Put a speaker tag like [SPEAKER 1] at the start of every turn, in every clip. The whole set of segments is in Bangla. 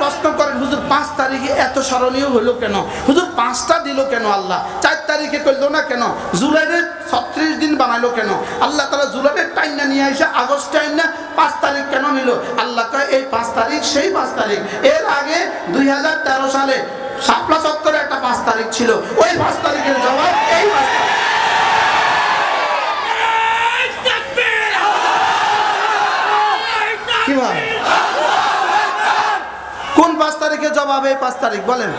[SPEAKER 1] প্রশ্ন করেন হুজুর 5 তারিখে এত স্মরণীয় হলো কেন, হুজুর 5টা দিল কেন আল্লাহ, 4 তারিখে করলো না কেন, জুলাইয়ের 36 দিন বানাইলো কেন, আল্লাহ তাআলা জুলাইয়ের টাইনা নিয়ে এসে আগস্ট টাইনা 5 তারিখ কেন নিল? আল্লাহ কয় এই 5 তারিখ সেই 5 তারিখ। এর আগে 2013 সালে শাপলা চত্বরে একটা 5 তারিখ ছিল, ওই 5 তারিখের জবাব এই 5 তারিখ। কি ভাই, কোন 5 তারিখের জবাব এই 5 তারিখ বলেন?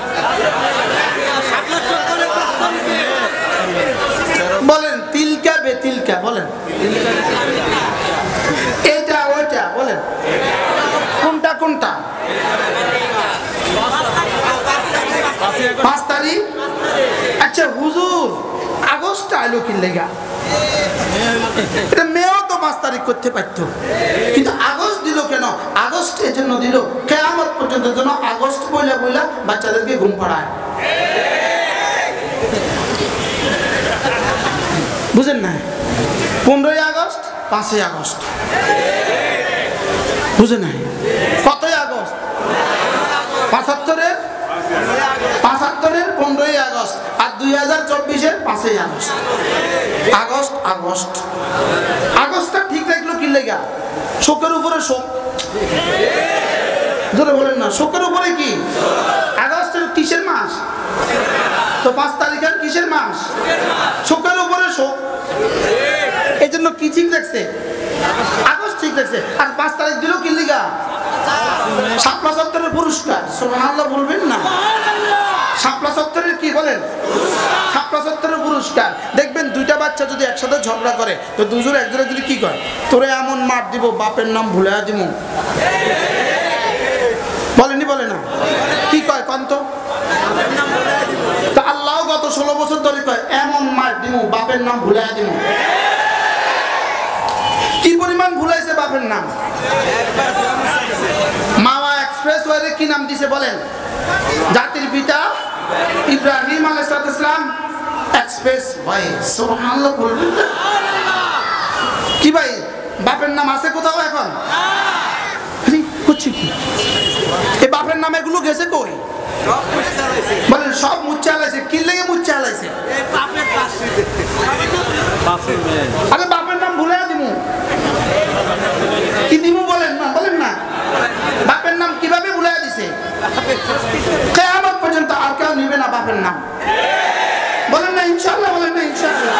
[SPEAKER 1] বলেন তিলকা বেতিলকা বলেন, এটা ওইটা বলেন, কোনটা কোনটা? 5 তারিখ। আচ্ছা হুজুর আগস্ট আইলো কি লেগা? এটা মেয়েও তো 5 তারিখ করতে পারতো, কিন্তু আগস্ট দিল কেন? আগস্ট এর জন্য দিল কিয়ামত পর্যন্ত যেন আগস্ট বইলা বইলা বাচ্চাদেরকে ঘুম পাড়ায়। বুঝেন না? 15ই আগস্ট 5ই আগস্ট, বুঝেন না? কতই আগস্ট? 75-এর 15ই আগস্ট, আর 2024-এর 5ই আগস্ট। আগস্ট আগস্ট আগস্টটা ঠিক রাখলো কি লেগা? শোকের উপরে শোক, জোরে বলেন না, শোকের উপরে কি? আগস্টের কিসের মাস? তো 5 তারিখের কিসের মাস? শোকের উপরে শোক, এই জন্য কি ঠিক রাখছে? আগস্ট ঠিক রাখছে। আর 5 তারিখ দিল কি লেগা? শাপলা চত্বরের পুরস্কার, সুবহানাল্লাহ বলবেন না? শাপলা চত্বরের কি বলেন? শাপলা চত্বরের পুরস্কার। দেখবেন দুইটা বাচ্চা যদি একসাথে ঝগড়া করে তো দুজনে একজনের যদি কি কয়, তোরে এমন মার দিব বাপের নাম ভুলে দিব, বলেনি বলে না? কি কয় কন্ত? তা আল্লাহ গত 16 বছর ধরে কয় এমন মার দিব বাপের নাম ভুলে দিব। কি পরিমাণ ভুলাইছে বাপের নাম? মাওয়া এক্সপ্রেসওয়ে কি নাম দিছে বলেন? জাতির পিতা ইব্রাহিম আলাইহিস সালাম এক্সপ্রেসওয়ে, সুবহানাল্লাহ বলবেন না? কি ভাই বাপের নাম আছে কোথাও এখন? কি এই বাপের নাম এগুলো গেছে কই? বলেন সব মুচ্ছা আলাইছে। কি লেগে মুচ্ছা আলাইছে? আরে বাপের নাম ভুলে দিমু, কি দিমু বলেন না? বলেন না বাপের নাম কিভাবে ভুলে দিছে? কিয়ামত পর্যন্ত আর কেউ নিবে না বাপের নাম, বলেন না ইনশাআল্লাহ? বলেন না ইনশাআল্লাহ?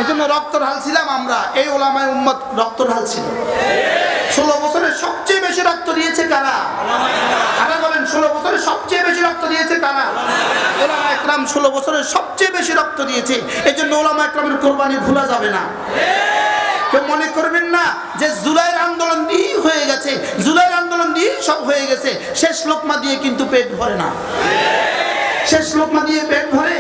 [SPEAKER 1] এজন্য রক্তর হাল ছিলাম আমরা, এই ওলামায়ে উম্মত রক্তর হাল ছিল। 16 বছরে সবচেয়ে বেশি রক্ত দিয়েছে কারা? আরে বলেন 16 বছরে সবচেয়ে বেশি রক্ত দিয়েছে কারা? ওলামায়ে একরাম 16 বছরে সবচেয়ে বেশি রক্ত দিয়েছে। এজন্য ওলামায়ে একরামের কুরবানি ভুলা যাবে না। কেউ মনে করবেন না যে জুলাইয়ের আন্দোলন দিয়ে হয়ে গেছে, জুলাইয়ের আন্দোলন দিয়ে সব হয়ে গেছে। শেষ লোকমা দিয়ে কিন্তু পেট ভরে না। শেষ লোকমা দিয়ে পেট ভরে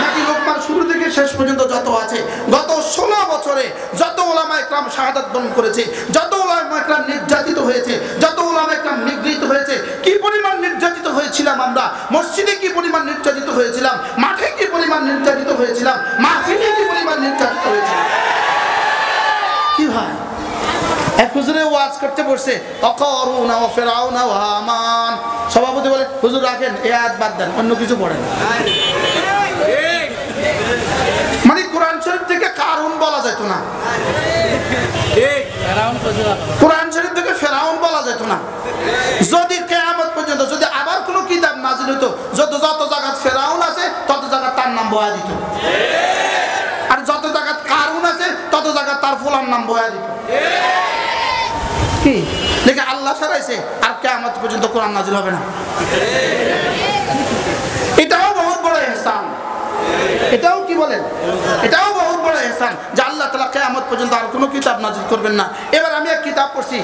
[SPEAKER 1] নাকি লোকমার শুরু থেকে শেষ পর্যন্ত যত আছে, গত 16 বছরে যত ওলামায়ে একরাম শাহাদাত বরণ করেছে, যত ওলামায়ে একরাম নির্যাতিত হয়েছে, যত ওলামায়ে একরাম নিগৃহীত হয়েছে, কি পরিমাণ নির্যাতিত হয়েছিলাম আমরা, মসজিদে কি পরিমাণ নির্যাতিত হয়েছিলাম, মাঠে কি পরিমাণ নির্যাতিত হয়েছিলাম, মাহফিলে কি পরিমাণ নির্যাতিত হয়েছিলাম। কি ভাই এক হুজুরে ওয়াজ করতে বসে অকারুনা ওয়া ফিরাউনা ওয়া হামান, সভাপতি বলে হুজুর রাখেন এই আয়াত বাদ দেন, অন্য কিছু পড়েন। মানে কোরআন শরীফ থেকে কারুন বলা যেত না, কোরআন শরীফ থেকে ফেরাউন বলা যেত না। যদি কিয়ামত পর্যন্ত যদি আবার কোনো কিতাব নাযিল হতো, যত জায়গা ফেরাউন আছে তত জায়গা তার নাম বয়া দিত, আর যত জায়গা কারুন আছে তত জায়গা তার ফুলার নাম বয়া দিত। কি দেখে আল্লাহ সারাইছে আর কিয়ামত পর্যন্ত কোরআন নাযিল হবে না। এটাও বহুত বড় ইহসান। এটাও কি বলেন? এটাও বহুত বড় ইহসান যে আল্লাহ তাআলা কিয়ামত পর্যন্ত আর কোনো কিতাব নাযিল করবেন না। এবার আমি এক কিতাব পড়ছি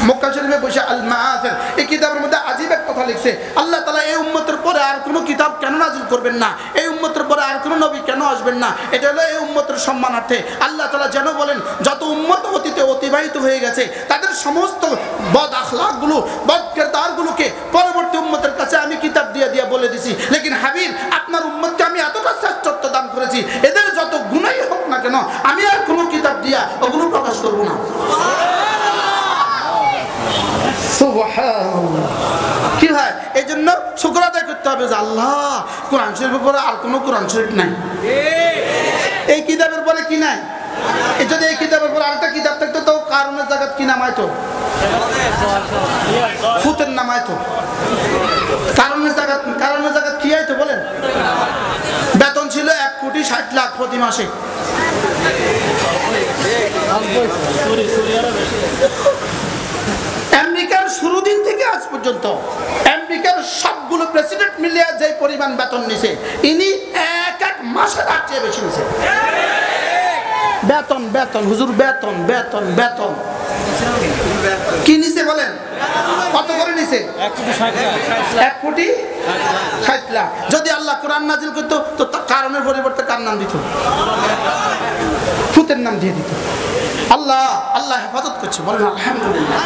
[SPEAKER 1] মক্কা শরীফে বসে, আল মাআথির। এই কিতাবের মধ্যে আজীব এক কথা লিখছে, আল্লাহ তাআলা এই উম্মতের পরে আর কোনো কিতাব কেন নাযিল করবেন না, এই উম্মতের পরে আর কোনো নবী কেন আসবেন না, এটা হলো এই উম্মতের সম্মানার্থে। আল্লাহ তাআলা যেন বলেন যত উম্মত অতীতে অতিবাহিত হয়ে গেছে তাদের সমস্ত বদ আখলাকগুলো, বদ কিরদারগুলোকে পরবর্তী উম্মতের কাছে আমি কিতাব দিয়ে দিয়ে বলে দিছি। লেকিন হাবিব আপনার উম্মতকে আমি এতটা শ্রেষ্ঠত্ব দান করেছি, এদের যত গুনাহই হোক না কেন আমি আর কোনো কিতাব দিয়া ওগুলো প্রকাশ করব না। সুবহানাল্লাহ। কি হয় দেখতে হবে যে আল্লাহ কোরআন শরীফের পরে আর কোনো কোরআন শরীফ নাই, এই কিতাবের পরে কি নাই। যদি এই কিতাবের পরে আরেকটা কিতাব থাকতো তো কারণের জায়গা কি নামাইতো, ফুতের নামাইতো। কারণের জায়গা কি আইতো বলেন? বেতন ছিল 1,60,00,000 প্রতি মাসে। আমেরিকার শুরু দিন থেকে আজ পর্যন্ত আমেরিকার সবগুলো প্রেসিডেন্ট মিলিয়ে যে পরিমাণ বেতন নিছে, ইনি এক মাসে তার চেয়ে বেশি নিছে। বেতন বেতন হুজুর, বেতন বেতন বেতন কি নিছে বলেন? কত করে নিছে? 1,60,00,000। যদি আল্লাহ কোরআন নাজিল করতো তো কারণের পরিবর্তে কার নাম দিত? ফুতের নাম দিয়ে দিত। আল্লাহ আল্লাহ হেফাজত করছে, বলেন আলহামদুলিল্লাহ।